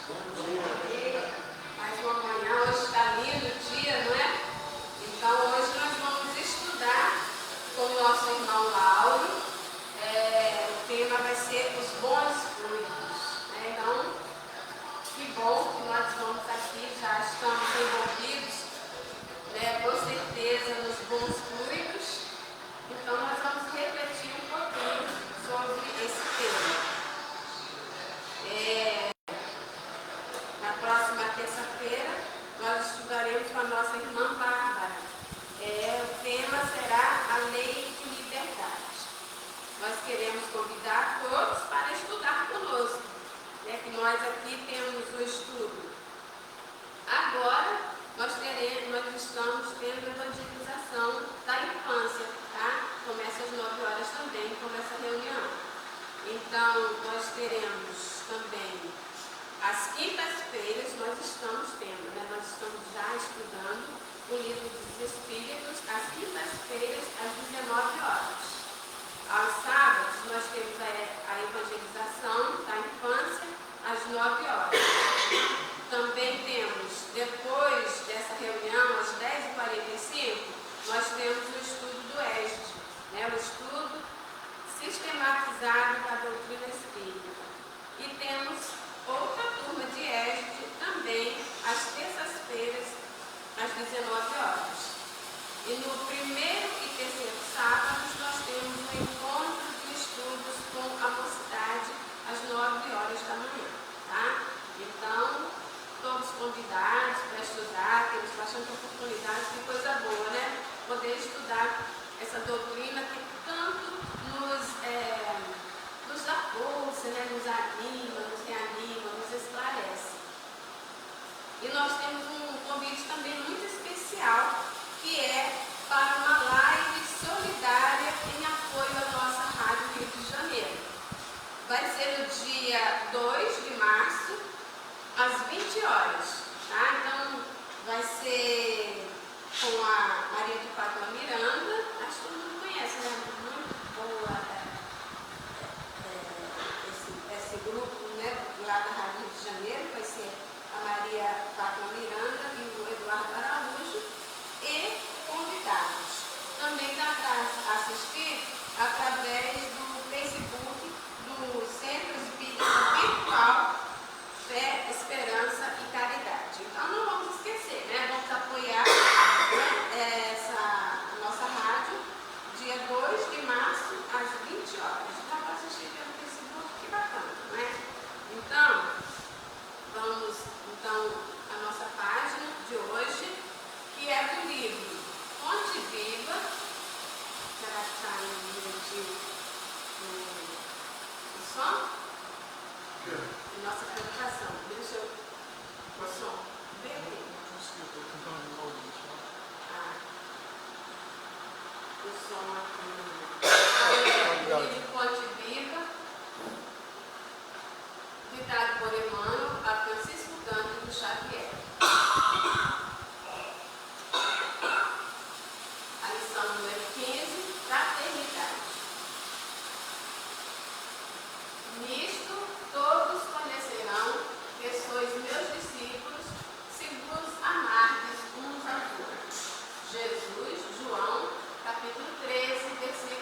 Mais uma manhã, hoje está lindo o dia, não é? Então hoje nós vamos estudar com o nosso irmão Lauro. O tema vai ser os bons frutos. Então, que bom que nós vamos aqui, já estamos envolvidos, com certeza, nos bons frutos. Então nós vamos refletir um pouquinho sobre esse tema. Na próxima terça-feira, nós estudaremos com a nossa irmã Bárbara. O tema será a lei de liberdade. Nós queremos convidar todos para estudar conosco, que nós aqui temos o estudo. Agora, nós estamos tendo evangelização da infância, tá? Começa às 9 horas também, começa a reunião. Então, nós teremos também as quintas-feiras, nós estamos tendo, nós estamos já estudando o livro dos Espíritos, às quintas-feiras, às 19 horas. Aos sábados, nós temos a evangelização da infância, às 9 horas. Também temos, depois dessa reunião, às 10h45, nós temos o estudo do ESD, o estudo sistematizado da doutrina espírita. E temos outra turma de ESD também, às terças-feiras, às 19 horas. E no primeiro e terceiro sábados, nós temos um encontro de estudos com a mocidade, às 9 horas da manhã, tá? Então, todos convidados para estudar, temos bastante oportunidade, que coisa boa, poder estudar essa doutrina que tanto nos dá força, nos anima, nos reanima, nos esclarece. E nós temos um convite também muito especial, que é para uma live solidária em apoio à nossa Rádio Rio de Janeiro. Vai ser no dia 2 de março, às 20 horas. Tá? Então, vai ser com a Maria de Fátima Miranda. Acho que todo mundo conhece, Muito boa esse grupo, lá da Rádio Rio de Janeiro. Vai ser a Maria Fátima Miranda e o Eduardo Araújo. E convidados. Também dá para assistir através do Facebook do Centro Espírita Virtual Fé, Esperança e Caridade. Então não vamos esquecer, vamos apoiar a nossa rádio dia 2 de março às 20 horas. Dá para assistir pelo Facebook, que bacana, Então, vamos à nossa página de hoje, que é do livro Fonte Viva. Será que está direitinho o som? Nossa apresentação. Deixa eu... O som. Beleza. O som aqui. O livro Fonte Viva, ditado por Emmanuel a Francisco Cândido Xavier. A lição número 15, fraternidade. Nisto todos conhecerão que sois meus discípulos, se vos amardes uns aos outros. Jesus, João, capítulo 13, versículo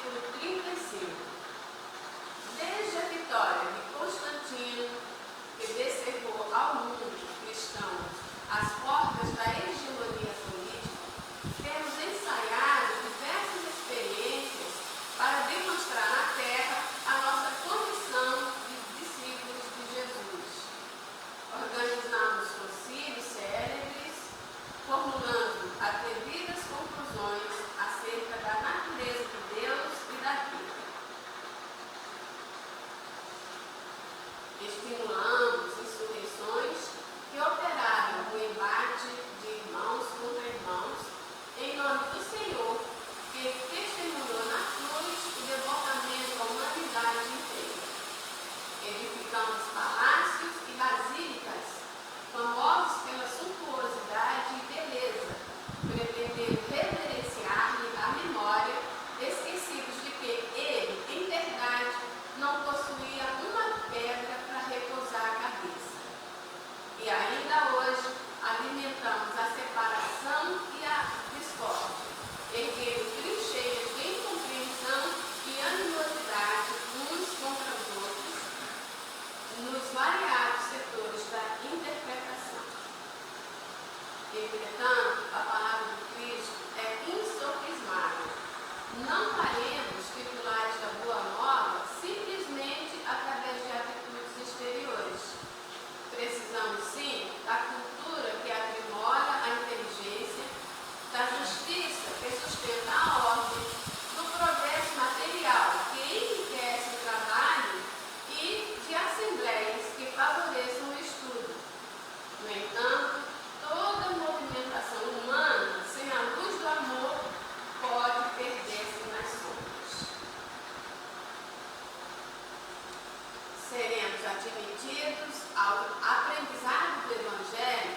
admitidos ao aprendizado do Evangelho,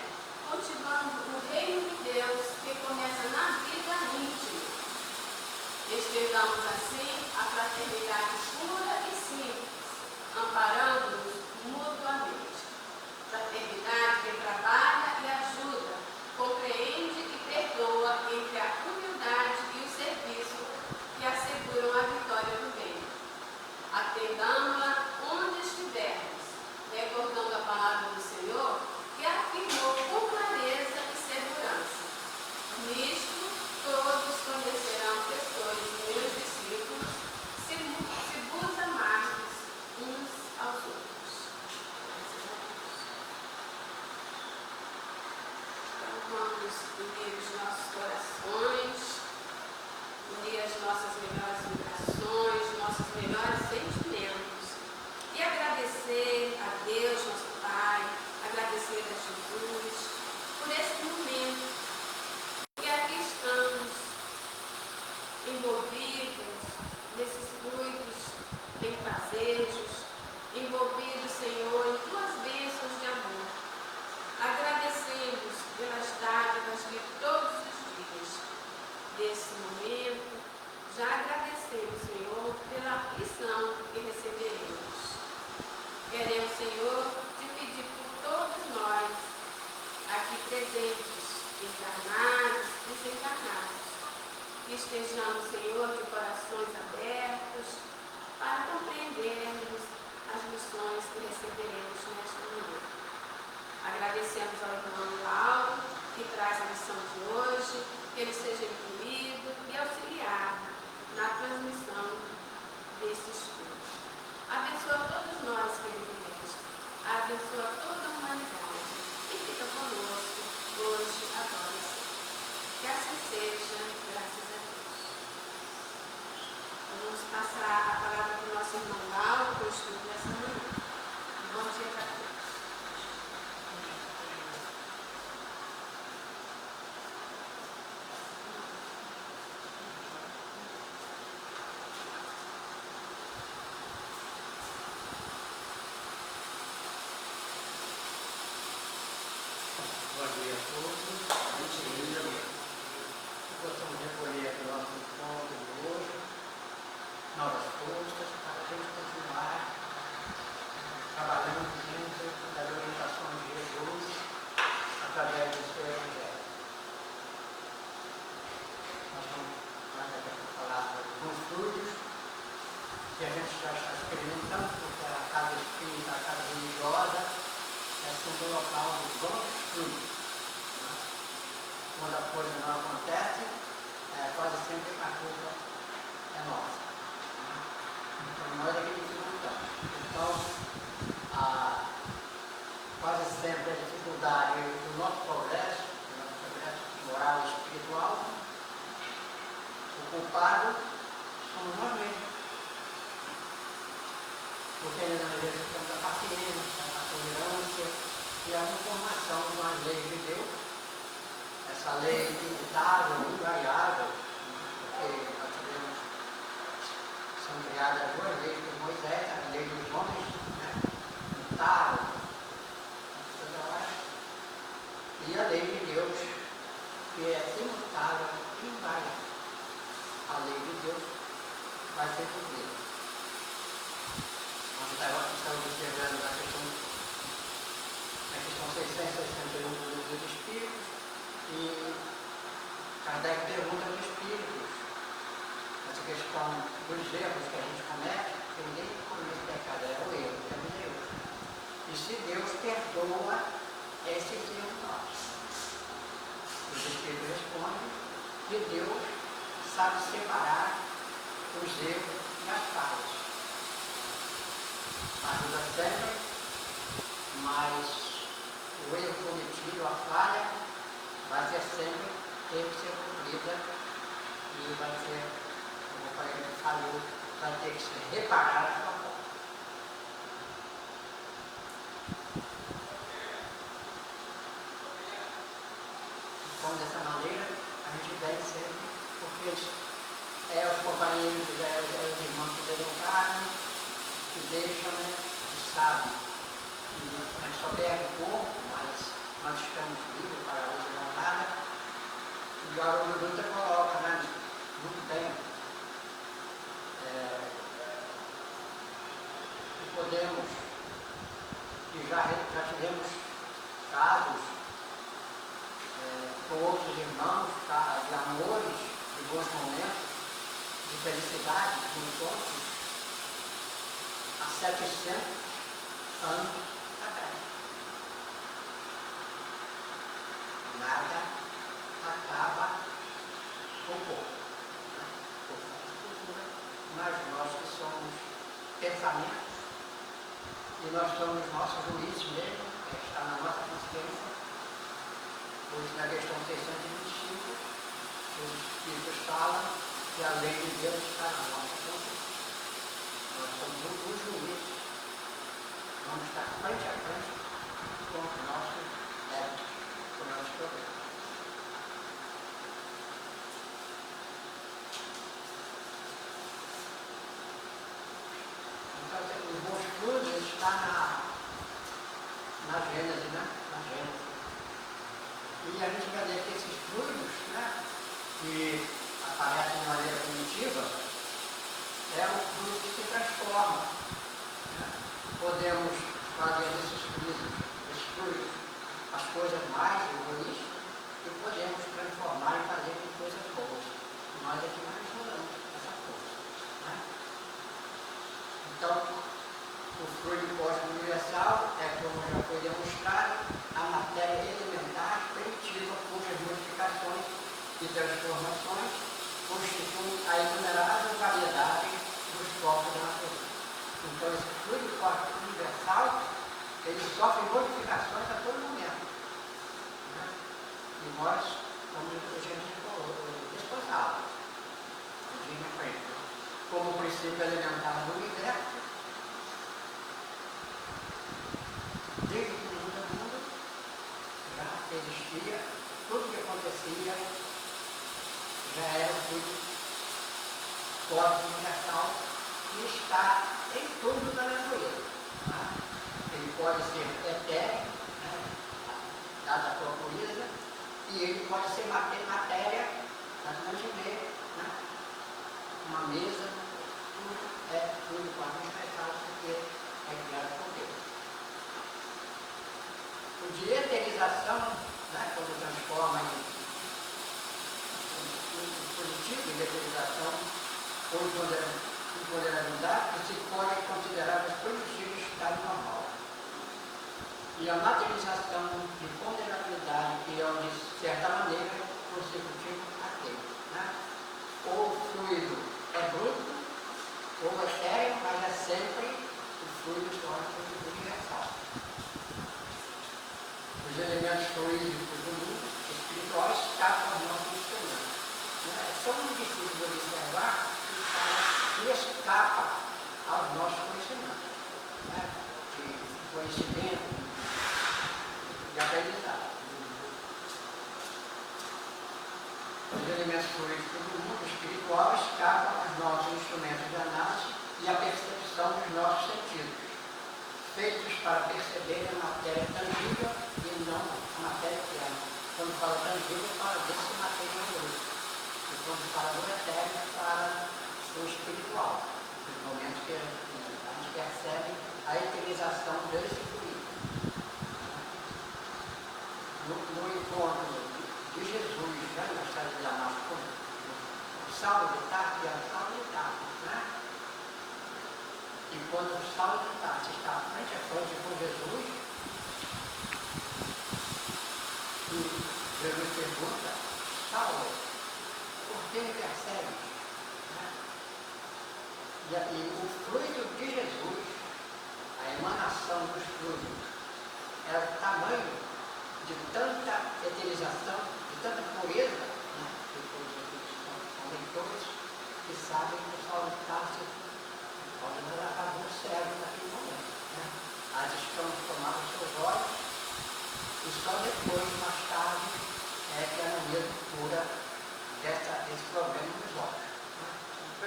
cultivando o reino de Deus que começa na vida íntima. Estejamos assim a fraternidade pura e simples, amparando-nos mutuamente. Fraternidade que trabalha e ajuda, compreende e perdoa entre a humildade e o serviço que asseguram a vitória do bem. Atendamos-la onde estivermos, recordando a palavra do Senhor, que afirmou com clareza e segurança: nisto todos conhecerão que sois meus discípulos, se vos amardes uns aos outros. Então vamos unir os nossos corações, unir as nossas melhores vibrações, nossos melhores sentimentos e agradecer a Deus, nosso Pai, agradecer a Jesus por esse momento que aqui estamos envolvidos nesses fluidos bem-fazejos, envolvidos, Senhor, em tuas bênçãos de amor. Agradecemos pelas dádivas de todos os dias desse momento. Já agradecemos, Senhor, pela aflição que receberemos. Queremos, Senhor, te pedir por todos nós, aqui presentes, encarnados e desencarnados, que estejamos, Senhor, de corações abertos para compreendermos as lições que receberemos nesta manhã. Agradecemos ao irmão Lauro, que traz a lição de hoje, que ele seja incluído e auxiliado na transmissão desse estudo. Abençoa todos nós, querido Deus. Abençoa toda a humanidade. E fica conosco hoje, agora e sempre. Que assim seja, graças a Deus. Vamos passar a palavra para o nosso irmão Lauro, para o estudo dessa manhã. Bom dia para todos. Bom dia a todos. Gostamos de recolher o nosso encontro de hoje, novas forças, para a gente continuar trabalhando dentro das orientações de Jesus através do seu Evangelho. Nós vamos aqui falar de alguns frutos que a gente já está experimentando, porque a casa espírita, a casa religiosa, é sempre o local dos bons frutos. Quando a coisa não acontece, quase sempre a culpa é nossa. Então nós é que dificultamos. Então, quase sempre a dificuldade do nosso progresso moral e espiritual, o culpado somos nós mesmos. Porque ainda não exercitamos a paciência, a tolerância e a informação com as leis de Deus. Essa lei imutável, invariável, porque nós tivemos, são criadas duas leis por Moisés, a lei dos homens, imutável, e a lei de Deus, que é imutável e invariável. A lei de Deus vai ser cumprida. Nós estamos observando a questão 661 do Livro dos Espíritos, e Kardec pergunta aos Espíritos essa questão dos erros que a gente comete, que ninguém comete pecado, é o erro, é o Deus. E se Deus perdoa esses erros nossos. Os Espíritos respondem que Deus sabe separar os erros e as falhas. Ajuda sempre, mas o erro cometido, a falha, vai ser sempre, tem que ser cumprida e vai ser, como o pai falou, vai ter que ser reparada de uma forma. Então, dessa maneira, a gente deve sempre, porque os companheiros, os irmãos que desencarnam, que deixam, que sabem só perde o corpo, mas nós estamos vivos para a outra jornada. E o Haroldo Dutra coloca, né, muito bem, que podemos, que já tivemos casos com outros irmãos, de amores, de bons momentos, de felicidade, de encontros, há 700 anos atrás. Nada acaba com o corpo, né? Mas nós que somos pensamentos, e nós somos nossos juízes mesmo, está na nossa consciência. Hoje, na questão 625, os Espíritos falam que a lei de Deus está na nossa consciência. Nós somos os juízes. Vamos estar frente a frente com os nossos débitos, com os nossos problemas. Então, os bons frutos está na Gênese, né? Na Gênese. E a gente vai ver que esses fluidos, né, que aparecem de maneira primitiva, é o fluido que se transforma. Né? Podemos fazer desses fluidos, as coisas mais ruins, e podemos transformar e fazer com coisas boas. Nós é que manipulamos essa força. Né? Então, o fluido cósmico universal é, como já foi demonstrado, a matéria elementar primitiva cujas modificações e transformações constituem a inumerável variedade dos corpos da natureza. Então, esse fluido cósmico universal, ele sofre modificações a todo momento. Né? E nós somos responsáveis, como princípio elementar do universo, desde que o mundo já existia, tudo que acontecia já era o fluido cósmico universal que está em tudo na natureza. Tá? Ele pode ser etéreo, né, dada a pureza, e ele pode ser matéria, nós ver, né, uma mesa, tudo é fluido cósmico universal porque é criado por Deus. O de eterização, né, quando transforma em positivo de eterização ou imponderabilidade, que se pode considerar o positivo estado normal. E a materialização de ponderabilidade, que é o de certa maneira consecutivo àquele. Né? Ou o fluido é bruto, ou etéreo, mas é sempre o fluido cósmico universal. Os elementos fluídicos do mundo espiritual escapam ao nosso instrumento. São muito difíceis de observar que escapa aos nossos conhecimentos, né? De conhecimento, de aprendizado. Os elementos fluídicos do mundo espiritual escapam aos nossos instrumentos de análise e à percepção dos nossos sentidos, feitos para perceber a matéria tangível e não a matéria eterna. Quando fala tangível, fala desse material. E quando fala do etéreo, fala do espiritual. No momento que a gente percebe a eterização desse fluido. No encontro de Jesus, já na história de Damasco, o Saulo de Tarso era Saulo de Tarso, né? E quando o Saulo de Tarso está frente a frente com Jesus, Jesus pergunta: Saulo, por que me persegues? Né? E o fluido de Jesus, a emanação dos fluidos, era o tamanho de tanta eterização, de tanta pureza, né? São leitores que sabem que o Saulo de Tarso pode não lavar o cérebro naquele momento. Né? As escamas tomavam seus olhos e só depois, mais tarde, é que a mesma cura desse problema dos olhos, né?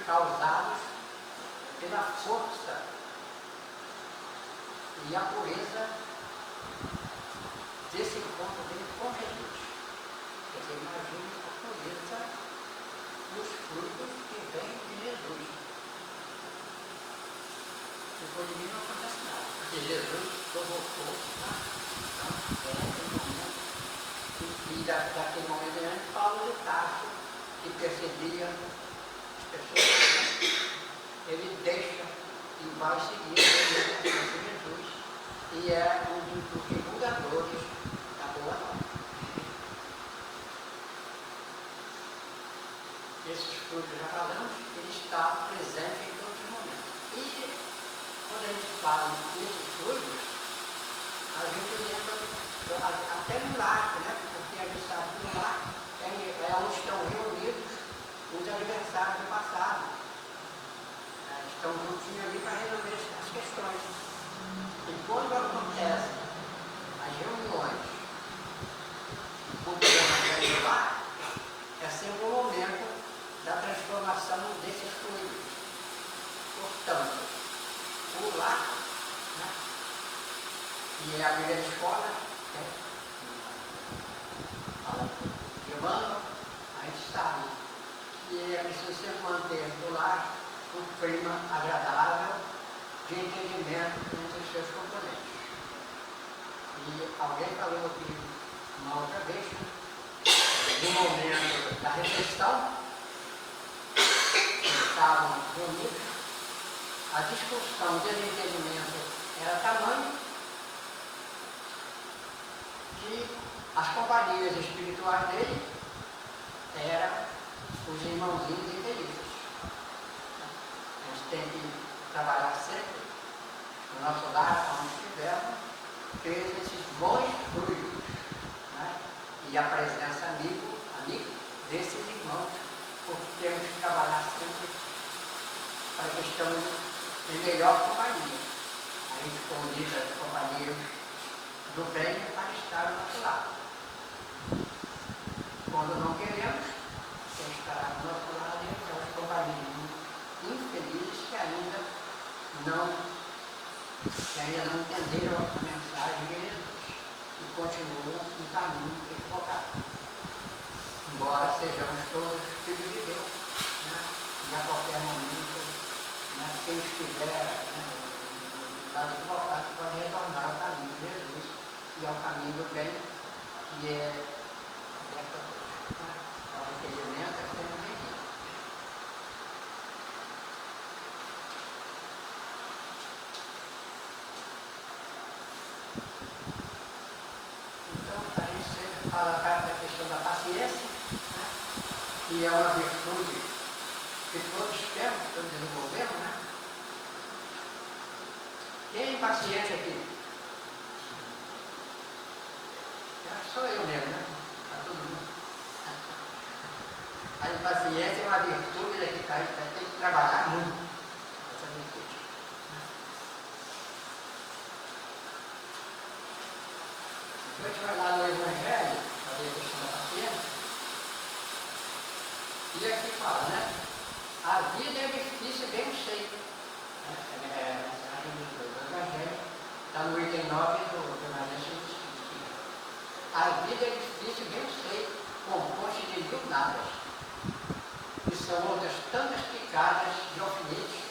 Causados pela força e a pureza desse encontro dele com Jesus. Quer dizer, imagine a pureza dos frutos que vêm de Jesus. Depois de mim não acontece nada, porque Jesus provocou, né? Então, é aquele momento, e daquele momento em diante, Paulo de Tarso, que perseguia as pessoas, ele deixa e vai seguir Jesus, e é um dos divulgadores da Boa Nova. Esses frutos, já falamos, ele está presente em todos os momentos. E quando a gente fala desses frutos, a gente lembra até no lar, né? Porque a gente sabe que no lar é onde estão reunidos os aniversários do passado. Estão juntinhos ali para resolver as questões. E quando acontecem as reuniões, o programa do lar, é sempre o momento da transformação desses fluidos. Portanto, o lar, né, que é a primeira escola, né, de Emmanuel, a gente sabe que é preciso sempre manter no lar um clima agradável de entendimento entre os seus componentes. E alguém falou aqui uma outra vez, no momento da reflexão, estavam reunidos, a discussão, o desentendimento era tamanho que as companhias espirituais dele eram os irmãozinhos infelizes. A gente tem que trabalhar sempre no nosso lar, onde estivermos, ter esses bons frutos, né? E a presença amigo desses irmãos, porque temos que trabalhar sempre para que estamos em melhor companhia. A gente convida as companhias do bem para estar ao nosso lado. Quando não queremos, tem que estar do nosso lado e aquelas companhias infelizes que ainda não entenderam a mensagem de Jesus e continuam no caminho equivocado. Embora sejamos todos filhos de Deus, né? E a qualquer momento, né, quem estiver no lado equivocado pode retornar ao caminho de Jesus e ao caminho do bem, que é libertador. Né? O arrependimento é sempre bem-vindo. Então, a gente sempre fala da questão da paciência, né? Que é uma virtude que todos temos, todos desenvolvemos, né? Quem é impaciente aqui? Sou eu mesmo, né? Está todo mundo. A impaciência é uma virtude que a gente tem que trabalhar muito. Essa virtude. Então a gente vai lá no Evangelho, para ver a questão da paciência. E aqui fala, né? A vida é difícil, bem sei. É a mensagem do Evangelho, está no item 9 do Evangelho. A vida é difícil, bem sei, composta de mil nadas, e são outras tantas picadas de alfinetes,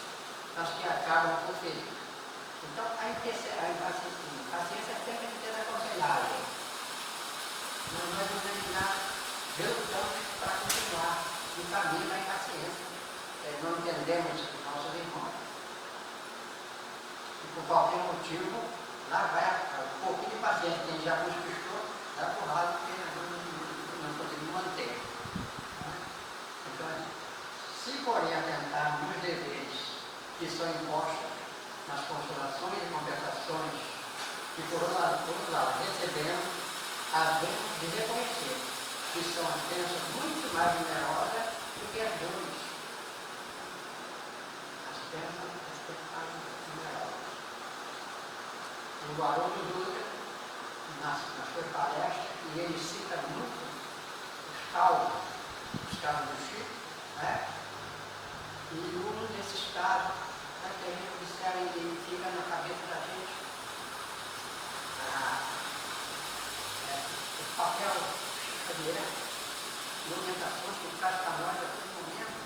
as que acabam com ferido. Então, a paciência é sempre desaconselhável. Nós vamos eliminar relutamos para continuar no caminho da impaciência. Não entendemos nossos irmãos. E por qualquer motivo, lá vai um pouquinho de paciência que a gente já conquistou, dá porrada porque não conseguimos manter. Então, se porém atentar nos deveres que são impostos nas consolações e compensações que por outro lado recebemos, havemos de reconhecer que são as bênçãos muito mais numerosas do que as dores. As bênçãos mais numerosas. O Haroldo Dutra, nas suas palestras, e ele cita muito os casos do Chico, né? E um desses casos, né, que a gente observa e fica na cabeça da gente, orientações que traz para nós a todo momento.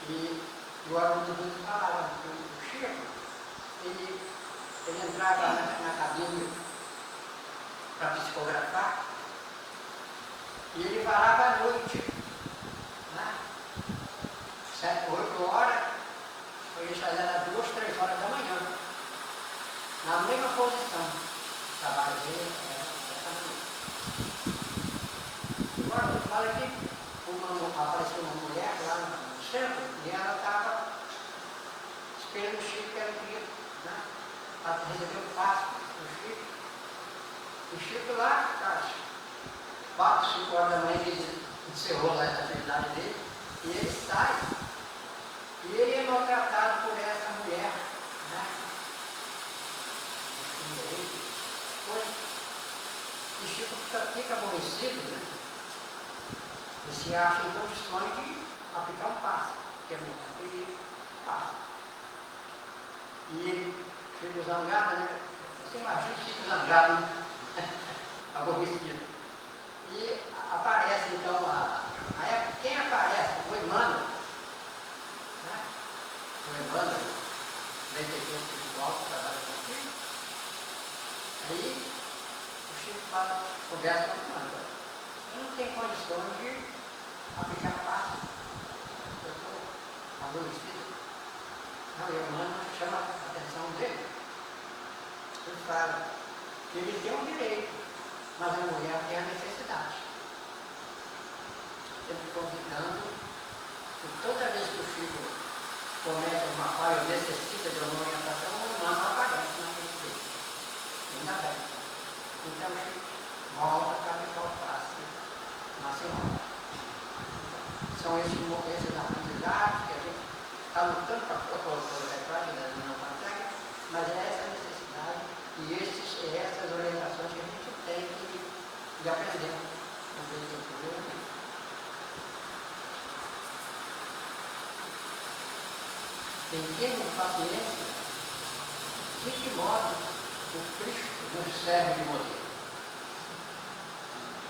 E o aluno do falava que o Chico, ele entrava na cabine para psicografar e ele falava à noite, né? 7, 8 horas, ele saía às 2, 3 horas da manhã, na mesma posição. O trabalho dele era essa noite. Agora, eu falo que apareceu uma mulher lá no centro e ela estava esperando o Chico que ela queria, né? Para receber o passo do Chico. O Chico lá, às 4, 5 horas da manhã, ele encerrou lá essa atividade dele, e ele sai, e ele é maltratado por essa mulher, né? E Chico fica aborrecido, né? E se acha em condições de aplicar um passo, que é muito aquele passo. E ele fica zangado, né? Você imagina o Chico zangado, né? Aborrecido. E aparece então quem aparece? O Emmanuel, né? O Emmanuel, leitor espiritual que trabalha com Chico. Aí o Chico conversa com o Emmanuel. Eu não tenho condições de aplicar passo. Eu estou aborrecido. Não, e o Emmanuel chama a atenção dele. Ele fala que ele tem um direito, mas a mulher tem a necessidade. Sempre convidando que toda vez que o filho comete uma falha ou necessita de uma orientação, o Emmanuel aparece naquele texto. Ainda bem. Então ele volta para me voltar na semana. São esses aprendizados que a gente está lutando para correr atrás, não consegue, mas é essa necessidade e essas orientações que a gente tem de aprender. Tem termos paciência, de que modo o Cristo nos serve de modelo.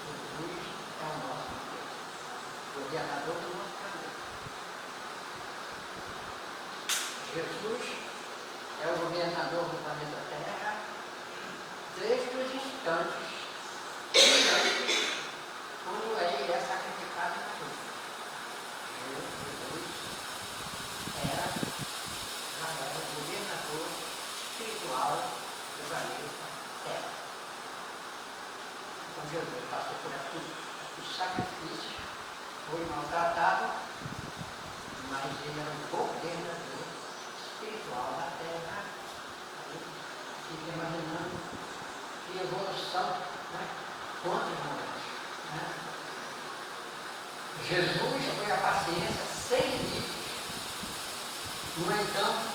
Jesus é o nosso modelo, o orientador do nosso caminho. Jesus é o governador do planeta Terra desde os instantes quando ele é sacrificado na cruz. Jesus era o governador espiritual do planeta Terra. Então Jesus passou por aqui, os sacrifícios, foi maltratado, mas ele era o governador espiritual da Terra. Aí fica imaginando que evolução, né? Contra nós, né? Jesus foi a paciência sem limites. No entanto,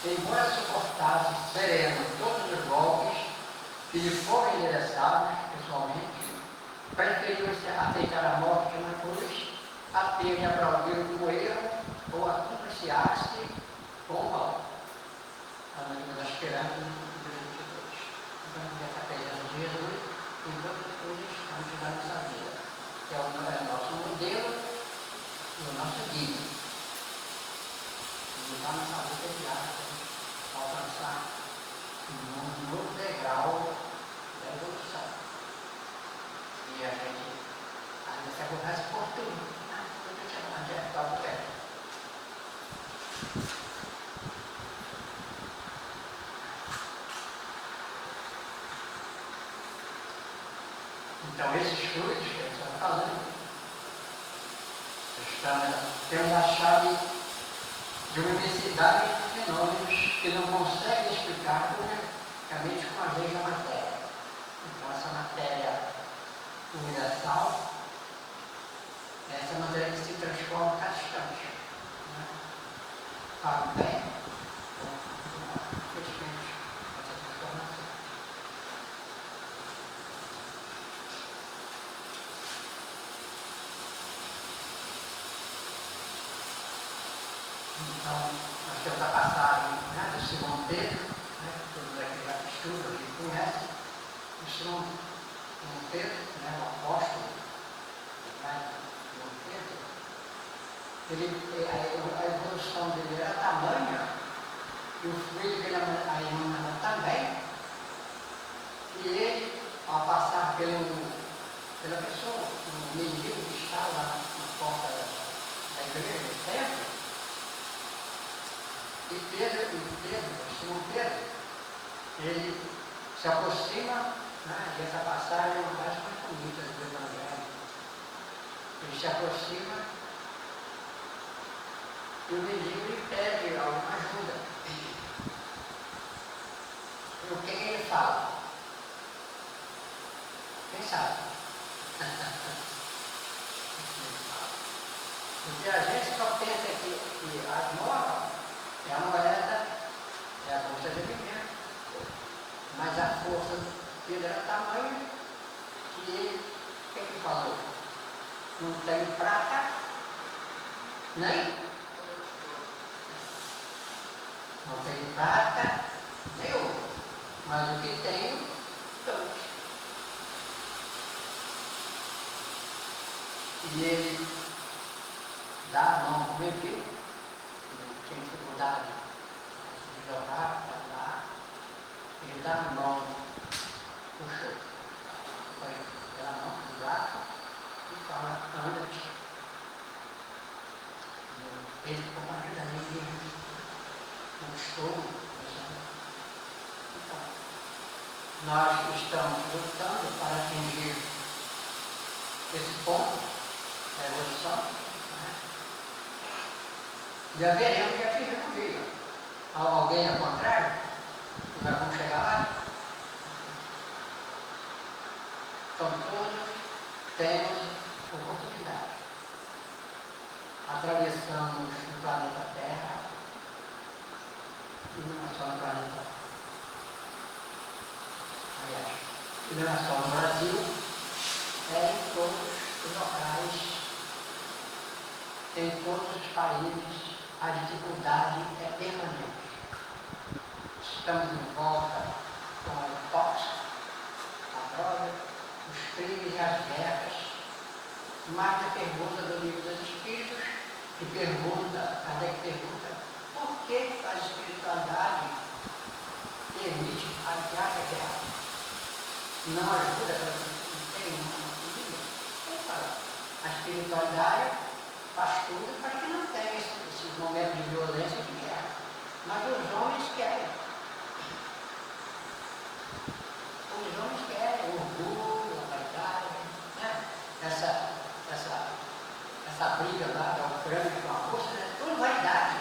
embora suportasse sereno todos os golpes que lhe foram endereçados pessoalmente, preferiu aceitar a morte na cruz a ter de aplaudir o erro ou a cumpliciar-se com o mal. A língua da esperança do 22. Então, essa presença de Jesus em todas as coisas antes da nossa vida, que é o nosso modelo e o nosso guia. E está nessa luta diária para alcançar um novo degrau da evolução. E a gente ainda se aborrece por tudo. Tudo que é está o pé. Então, esses frutos que eles estão falando, temos a chave de uma imensidade de fenômenos que não conseguem explicar unicamente com a lei da matéria. Então, essa matéria universal, essa matéria que se transforma a cada instante, né? Para o bem, infelizmente, essa transformação. Então, nós temos a passagem, né, do Simão Pedro, né, todos aqueles que estudam, que conhecem, o Simão Pedro, né, o apóstolo, lá em João Pedro, a evolução dele era tamanha, e o fluido dele emanava também, e ele, ao passar pela pessoa, o mendigo que estava na porta da igreja, do templo, Simão Pedro, ele se aproxima, né, e essa passagem é uma das mais bonitas do Evangelho. Ele se aproxima e o mendigo lhe pede alguma ajuda. E o que ele fala? Quem sabe? Porque a gente só pensa que a esmola é a moeda, é a bolsa de alimento. Mas a força dele era tamanho que ele, o que ele falou? Não tem prata, nem não tem prata, nem ouro, mas o que tenho, dou. E ele dá a mão para o bebê, ele tinha dificuldade de jogar, para lá, ele dá a mão, puxou, foi pela mão do gato e fala, anda aqui. Ele ficou com aquilo ali, conquistou. Então, nós estamos lutando para atingir esse ponto da evolução, né? E haveremos de atingir um dia. Alguém ao contrário, nós vamos chegar lá. Então todos temos oportunidade. Atravessamos o planeta Terra, e não é só no planeta Terra. Aliás, e não é só no Brasil, é em todos os locais, em todos os países, a dificuldade é permanente. Estamos em volta com o tóxico, a droga, os crimes e as guerras. Mas a pergunta do livro dos Espíritos, que pergunta, Kardec pergunta, por que a espiritualidade permite adiar a guerra? Não ajuda para não tem uma família? Ele fala, a espiritualidade faz tudo para que não tenha esses momentos de violência e de guerra. Mas os homens querem. Os homens querem o orgulho, a vaidade, né? Essa briga lá da Ucrânia com a Rússia, né? Tudo vaidade.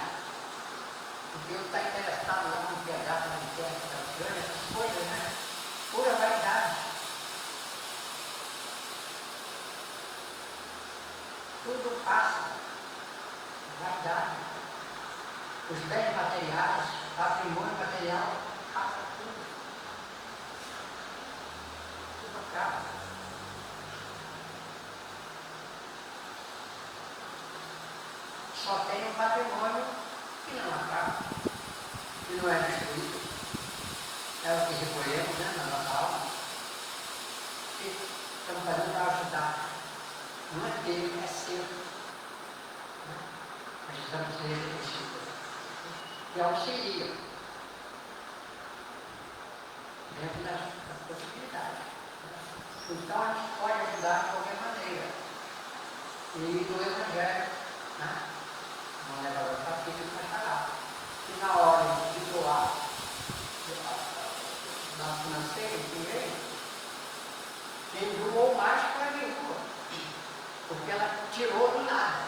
Porque eu está interessado lá no pedaço da terra da Ucrânia, essas coisas, né? Pura vaidade. Tudo passa. Vaidade. Os bens materiais, patrimônio material, passa tudo. Tudo acaba. Só tem um patrimônio que não acaba, que não é destruído. É o que recolhemos, né, na nossa alma. E estamos fazendo para ajudar. Não é dele, é seu. Precisamos ser reconhecidos. E auxilia. Dentro das possibilidades. Então a gente pode ajudar de qualquer maneira. E no Evangelho, né? Não leva o capítulo para falar. E na hora de doar na financeira, dinheiro, quem doou mais foi a viúva, porque ela tirou do nada.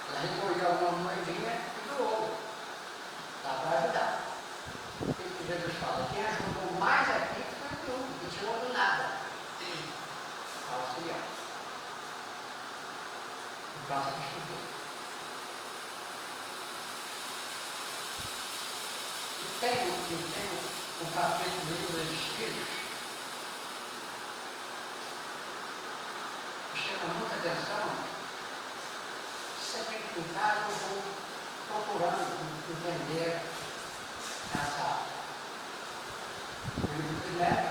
Ela recolheu alguma moedinha e doou. Dá para ajudar. O que Jesus fala? Quem ajudou mais aqui foi a viúva, que tirou do nada. Auxiliar. Então, você estudou. Tem um capítulo do Livro dos Espíritos que chama muita atenção. Sempre que em casa eu vou procurando entender o livro primeiro,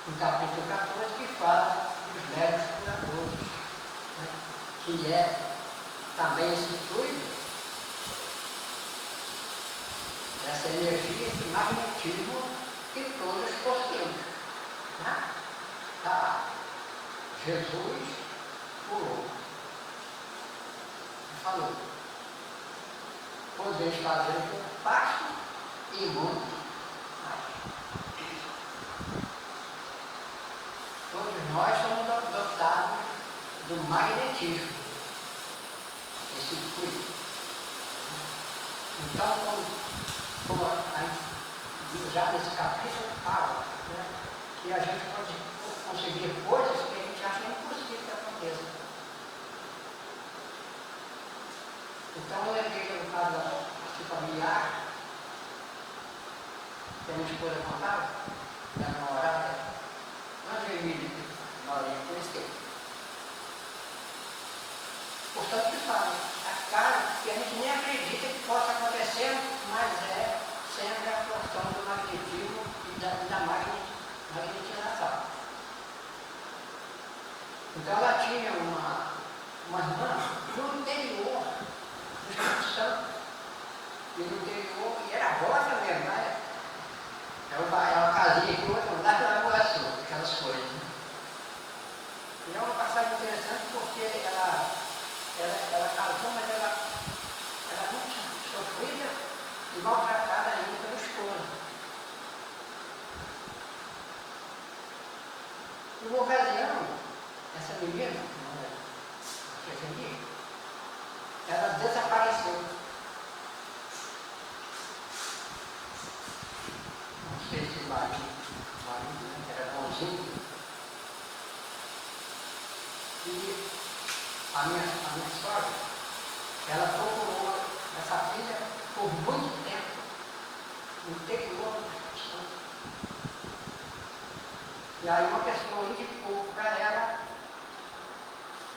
no capítulo 14, que fala de os meros curadores, né? Que é também esse fluido, essa energia, esse magnetismo que todos possuímos. Né? Tá. Jesus curou. Falou. Podeis fazer o que eu faço e muito mais. Todos nós somos dotados do magnetismo, esse fluido. Então, como já nesse capítulo fala, né, que a gente pode conseguir coisas que a gente acha impossível que aconteça. Então, eu lembrei no caso da parte familiar, que a minha esposa contava, da namorada, onde eu me conheci. Portanto, que fala, a cara que a gente nem acredita que possa acontecer, mas é sempre a função do magnetismo e da magnetização. Então, ela tinha uma irmã no interior do Espírito Santo, e no interior, e era roça mesmo, né? Ela casinha aqui, outra lá na Lagoa Sul, aquelas coisas. Né? E é uma passagem interessante porque ela casou, mas ela era muito sofrida e maltratada ainda pelo esposo. Por ocasião, essa menina, ela desapareceu. Não sei se o marido era bonzinho. E a minha sogra, ela procurou essa filha por muito tempo no interior do Espírito Santo. E aí uma pessoa indicou para ela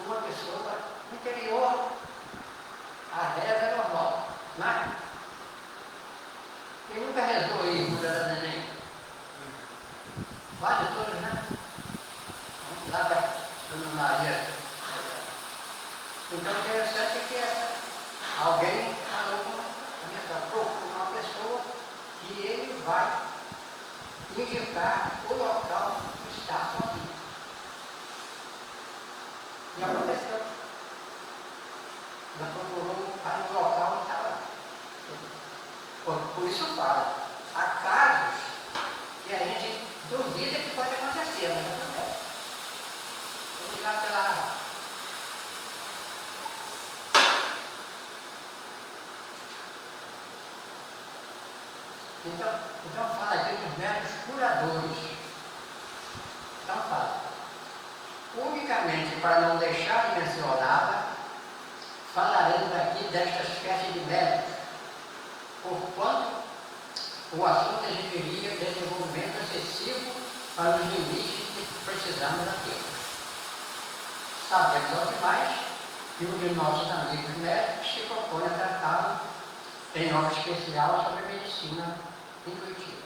uma pessoa no interior, a reza é normal, né? Quem nunca rezou aí, Buda da Neném? Quase todos, né? Lá da Dona Maria. Então, o interessante é que alguém falou com uma pessoa que ele vai indicar o local que está a sua vida. E aconteceu. Ela procurou para o local que estava lá. Por isso fala, há casos que a gente duvida que pode acontecer, mas não acontece. Vamos lá pela... Então fala aqui dos médicos curadores. Então fala, unicamente para não deixar de mencioná-la, falaremos aqui desta espécie de médicos, porquanto o assunto exigiria desenvolvimento excessivo para os limites que precisamos daquilo. Sabemos ao demais que um de nossos amigos médicos se propõe a tratá-lo em nome especial sobre a medicina intuitiva.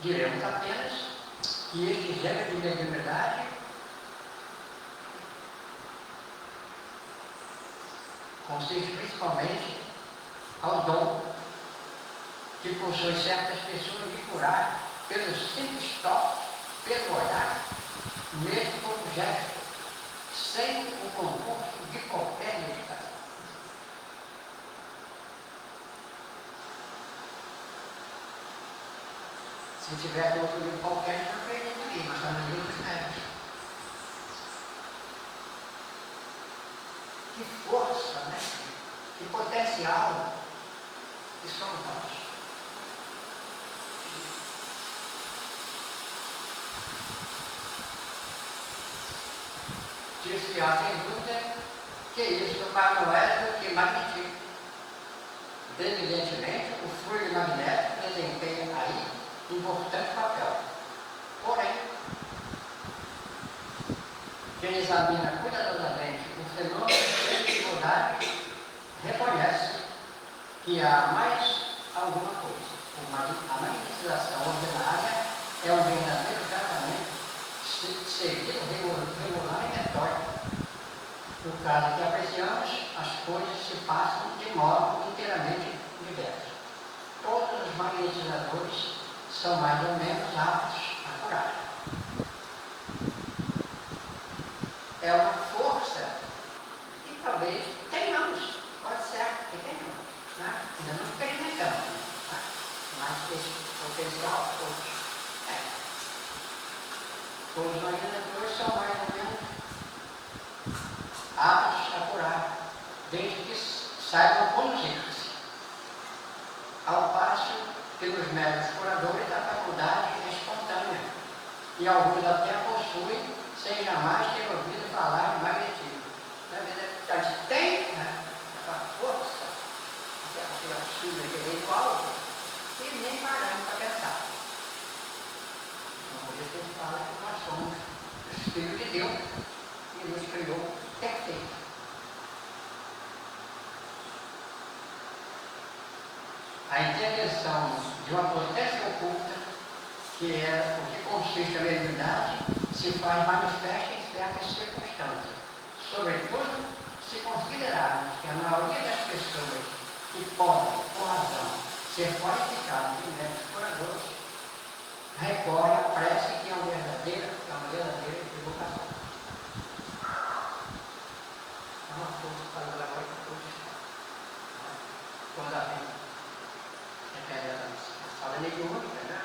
Diremos apenas que este gênero de mediunidade consiste principalmente ao dom que possui certas pessoas de curar pelo simples toque, pelo olhar, mesmo por um gesto, sem o concurso de qualquer medicação. Se tivesse outro livro qualquer, não perderia ninguém, mas são livros médicos. Que força, né? Que potencial que somos nós. Diz que há sem dúvida que isso do Pai Noel do que magnetismo. Evidentemente, o fluido magnético desempenha aí importante papel. Porém, quem examina cuidadosamente o fenômeno de dificuldade reconhece que há mais alguma coisa. A magnetização ordinária é um verdadeiro tratamento seguir o regular e metódico. No caso que apreciamos, as coisas se passam de modo inteiramente diverso. Todos os magnetizadores são mais ou menos aptos a curar. É uma força que talvez tenhamos, pode ser que tenhamos, né? Ainda não experimentamos, né? Mas esse potencial todos tem. Todos os magnetizadores são mais ou menos aptos a curar, desde que saibam conduzir-se. Ao passo que nos médios curadores a faculdade é espontânea, e alguns até possuem, sem jamais ter ouvido falar de magnetismo. Na verdade, a gente tem, né, essa força, aquele auxílio intelectual, e nem paramos para pensar. Então, por isso ele fala que nós somos os filhos de Deus, e nos criou perfeito. A intervenção de uma potência oculta, que é o que consiste a mediunidade, se faz manifesta em certas circunstâncias. Sobretudo, se considerarmos que a maioria das pessoas que podem, por razão, ser qualificadas de médicos curadores, recorre à prece que é uma verdadeira evocação. É uma força para o agora que todos quando a gente a sala mediúnica, né?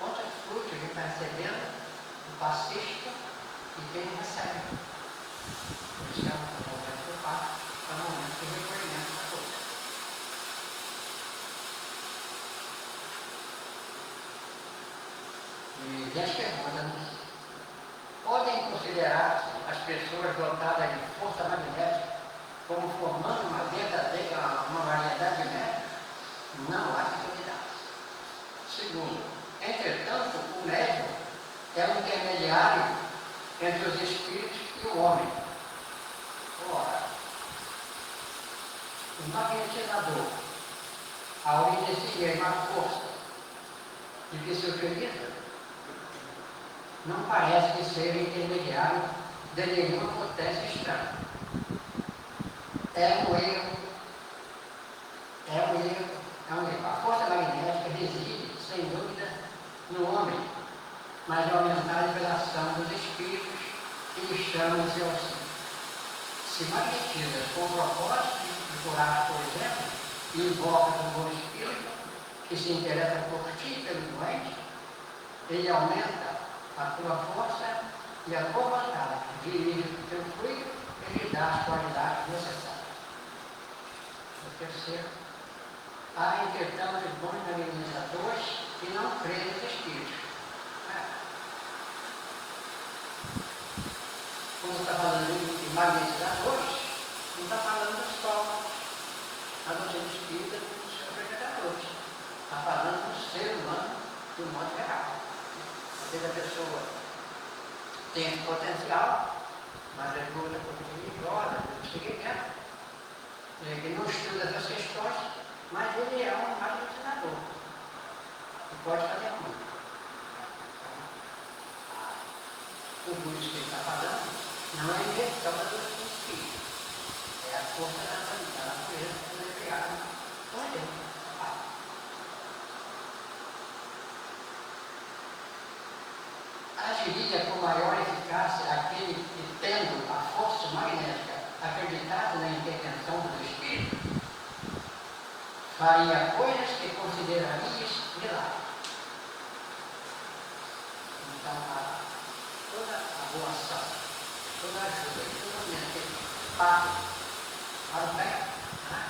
Quantos frutos a gente está recebendo do passista e quem não recebe. Por isso que é um momento que eu faço, é um momento de recolhimento da coisa. E vem as perguntas. Podem considerar as pessoas dotadas de força magnética como formando uma verdadeira, uma variedade de métodos? Não há que duvidar. Segundo, entretanto, o médium é um intermediário entre os espíritos e o homem. Ora, o magnetizador, ao iniciar uma força de que se utiliza, não parece que seja intermediário de nenhuma potência estranha. É um erro. A força magnética reside, sem dúvida, no homem, mas é aumentada pela ação dos espíritos que lhe chamam de seu auxílio. Se magnetiza com o propósito de curar, por exemplo, e invoca um bom espírito que se interessa por ti, pelo doente, ele aumenta a tua força e a tua vontade, dirige o teu fluido e lhe dá as qualidades necessárias. O terceiro, há, entretanto, bons magnetizadores que não creem nos espíritos. Quando está falando de magnetizadores, não está falando dos povos, a doutrina espírita dos seus frequentadores. Está falando do ser humano de um modo geral. Às vezes a pessoa tem esse potencial, mas é dura porque religiosa, do seguimento, ele não estuda essas questões, mas ele é um magnetizador e pode fazer muito. O Buda que ele está falando não é a inversão da doutrina espírita, é a força da natureza que foi criada por Deus. Agiria com maior eficácia aquele que, tendo a força magnética acreditado na intervenção dos espíritos, faria coisas que considerarias milagres. Então, toda a boa ação, toda a ajuda, todo momento que ele passa para o bem, né?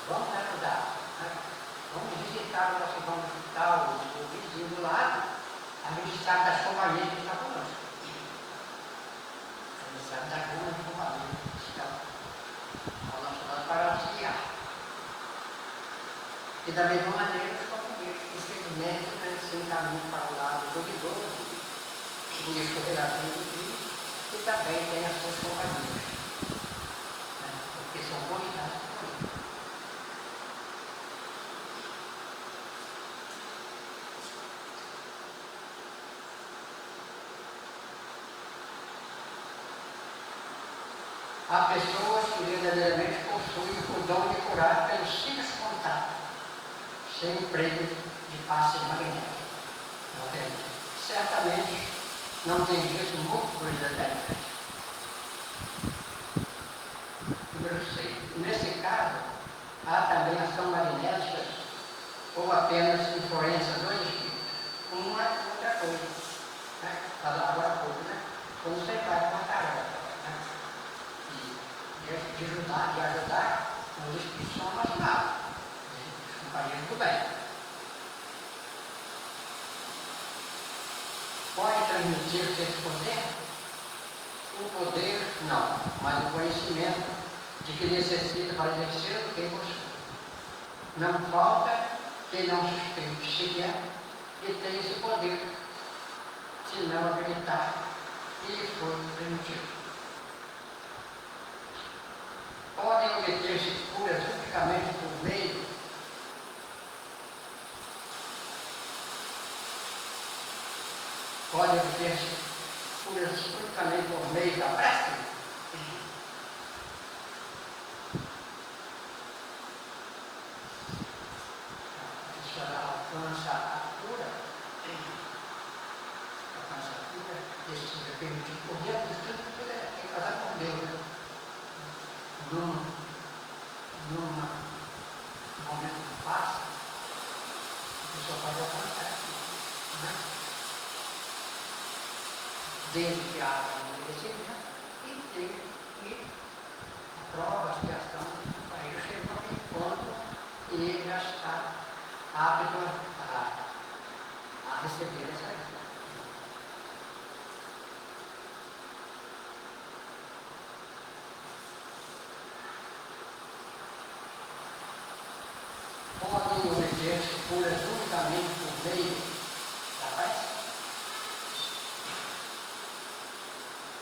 Vamos ajudar, né? Vamos visitar o nosso irmão no hospital, o vizinho do lado, a gente sabe das companhias que está conosco. A gente sabe das boas companhias que estão ao nosso lado para auxiliar. E da mesma maneira os companheiros, infelizmente, se encaminham para o lado duvidoso, do escorregador do Cristo, que também tem as suas companhias, né? Porque são convidados por ele. Há pessoas que verdadeiramente possuem o dom de curar pelo simples contato, sem emprego de passe magnético. Certamente não tem visto muito coisa da internet. Número 6. Nesse caso, há também ação magnética ou apenas influência do espírito. Uma é outra coisa. Né? Falar agora há pouco, né? Quando você vai com uma tarefa, né? de ajudar, os espíritos são amazonados. Os companheiros do bem. Pode transmitir esse poder? O poder, não, mas o conhecimento de que necessita para exercer o que possui. Não falta quem não suspeite sequer que tem esse poder, se não acreditar que lhe foi permitido. Podem obter-se curas unicamente por meio por meio da prece? A pessoa alcança a cura, isso é permitido por Deus, tudo tem que fazer com Deus. Num momento que passa, a pessoa pode alcançar, né? Desde que haja um merecimento e tem provas que estão aí chegou aquele ponto e ele já está apto a receber essa ajuda. Podem obter-se curas unicamente por meio da prece?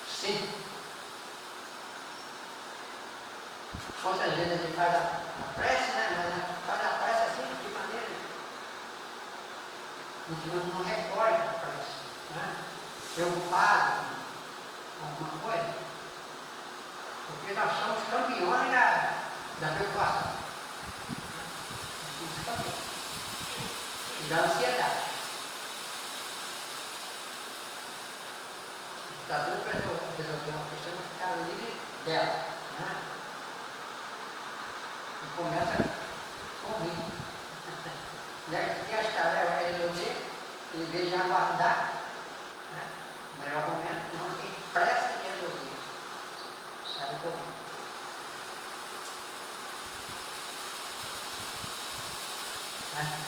Sim. Quantas vezes a gente faz a prece, né? Mas faz a prece assim, de maneira. A gente não recorre a prece, né? Preocupado com alguma coisa. Porque nós somos campeões da preocupação. Somos campeões. E da ansiedade. Está tudo para resolver uma questão e ficar livre dela. Né? E começa com mim. E as tarefas vai resolver, em vez de aguardar, né? O melhor momento, não tem pressa de resolver. Sabe como?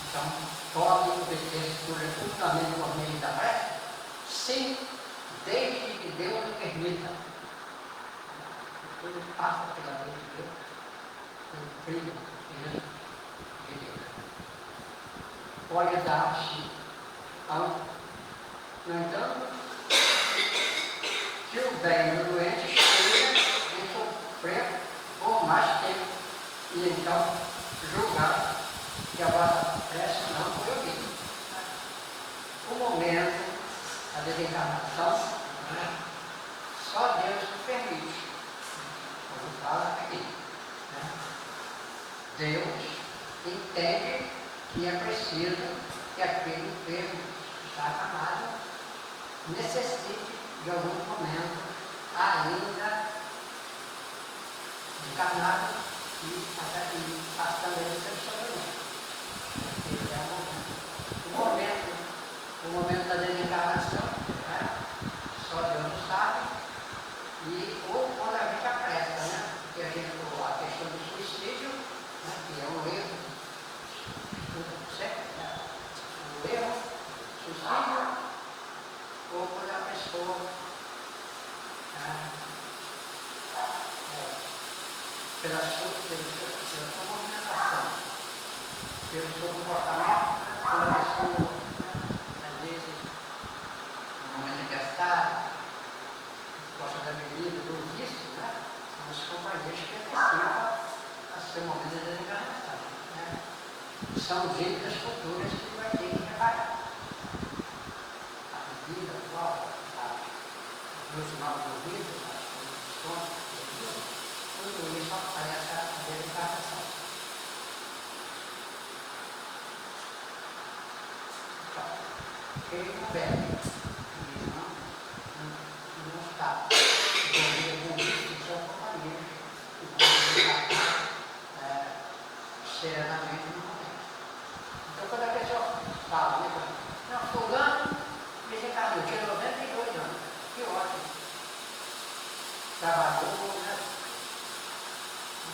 Então, pode obter curas justamente por meio da prece? Sim, desde que Deus o permita. Tudo passa pela lei de Deus, pelo primo de Deus. Pode dar-se, no entanto, se o bem do doente esteja em sofrer por mais tempo, e então julgar que a vossa prece não foi ouvida. O momento, a desencarnação, né? Só Deus permite. Como fala aqui. Né? Deus entende que é preciso que aquele enfermo que está acamado necessite de algum momento ainda encarnado e passando ele pelo sofrimento. Esse é o momento da desencarnação, né? Só Deus sabe, ou quando a gente apressa, né? Porque a questão do suicídio, né? Que é um erro, certo? O erro, suicídio, ou quando a pessoa pela sua movimentação, pelo seu comportamento, quando a pessoa, às vezes, no momento que está, gosta da bebida, do vício, né? São os companheiros que antecipam a seu momento de desencarnação. Né? São dívidas futuras que vai ter que reparar. A bebida, a droga, os novos ouvidos, as condições, contribuir só para essa verificação. Quem não bebe e não está envolvido com isso, são companhias que vão verificar serenamente no momento. Então, quando a pessoa fala, não, fulano me desencarnou, tinha 92 anos, que ótimo. Trabalhou, né?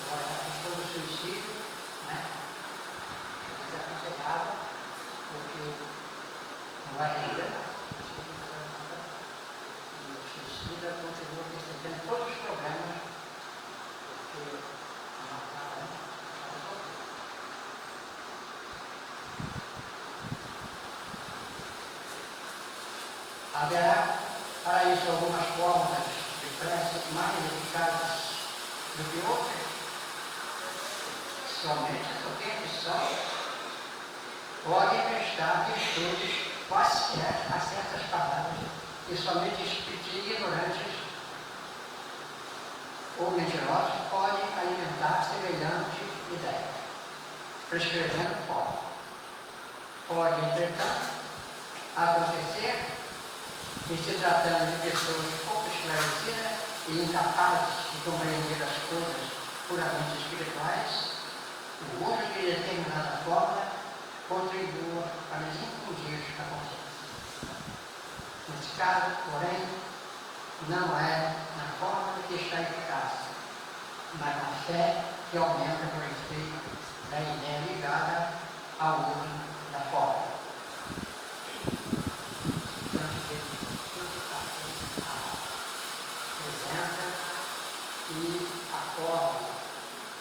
Agora, a questão do suicídio, né? É desaconselhável, porque não vai render nada. E o suicida continua tendo todos os problemas, porque não acaba, né? Haverá, para isso, algumas formas de prece mais eficazes do que outras. Somente porque a missão pode prestar virtudes a certas palavras que somente espíritos ignorantes ou mentirosos podem alimentar semelhantes ideias, prescrevendo forma. Pode, entretanto, acontecer que, se tratando de pessoas pouco esclarecidas e incapazes de compreender as coisas puramente espirituais, o uso de determinada fórmula contribua para lhes infundir a consciência. Nesse caso, porém, não é na fórmula que está eficaz, mas na fé que aumenta por efeito da ideia ligada ao uso da fórmula. Apresenta e acorda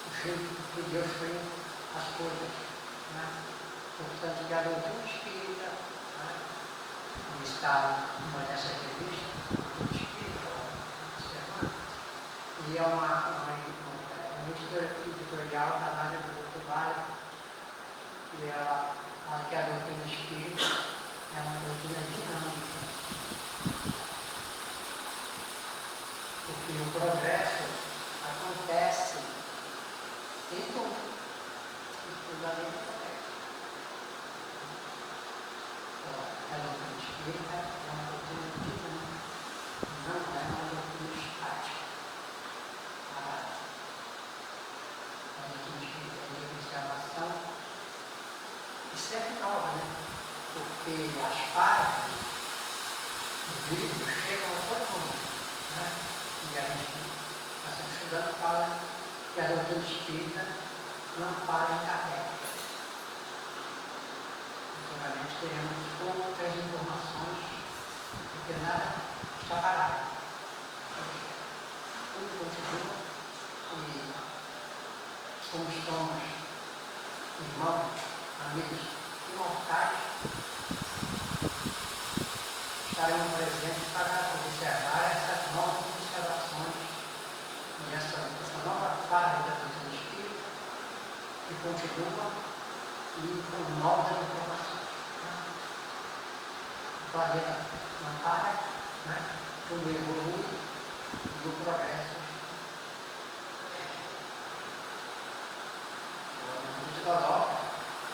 o jeito que Deus fez as coisas, né? Portanto, que a doutrina espírita, né? Como está nessa revista, doutrina espírita, e é uma editorial da área do Dr. Vale, e ela fala que a doutrina espírita é uma doutrina dinâmica, porque o progresso acontece em tudo, além do progresso. A doutrina espírita é uma doutrina dinâmica, não é uma doutrina estática. A doutrina espírita é de observação e sempre nova, né? Porque as partes do livro chegam a todo mundo, né? E a gente está sempre estudando, fala que a doutrina espírita não para em Kardec. Futuramente teremos outras informações, porque nada está parado. Tudo continua e somos irmãos, amigos imortais, estaremos presentes para observar essas novas observações e essa nova fase da doutrina espírita que continua e com novas informações. O planeta não para, né? Tudo evolui e o progresso coloca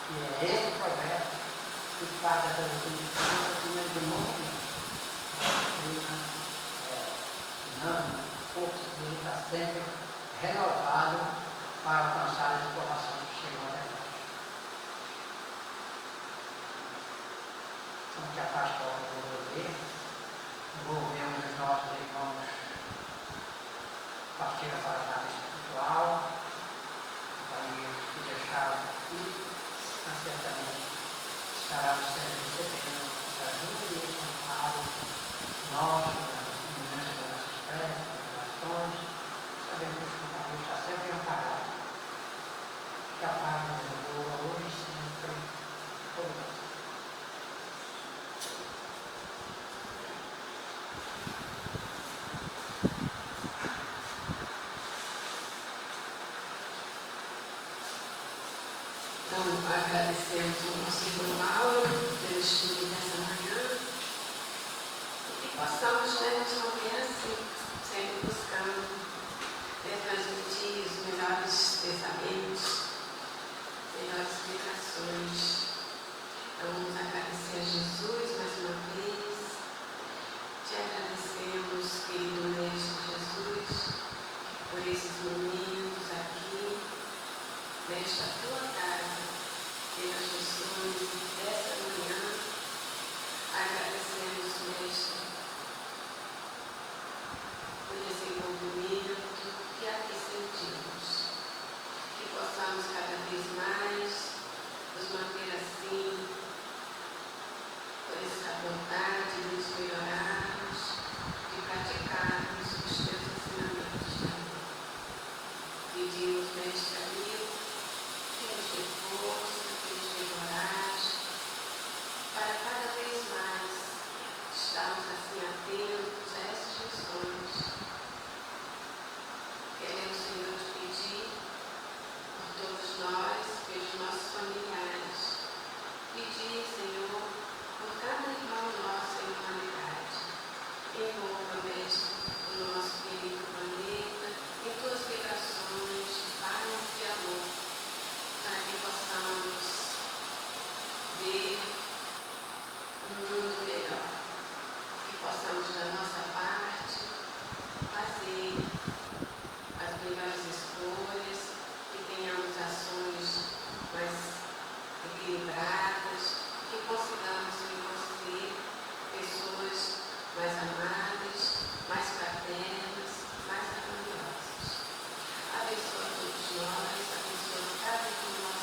que é esse progresso que faz a doutrina espírita de mundo dinâmico, força, ele está sempre renovado para alcançar as informações que chegam até nós. Então, que a paz pode envolvemos os nossos irmãos partiram para a nave espiritual, que deixaram aqui, mas certamente estará no serviço eterno da ajuda e amparo nosso, das nossas preces, das orações, sabemos que o Senhor está sempre amparado. Que a paz nos envolva hoje e sempre conosco. Então, agradecemos o nosso irmão Mauro, equilibradas, que consigamos em você pessoas mais amáveis, mais fraternas, mais harmoniosas. Abençoa todos nós, abençoa cada um de nós.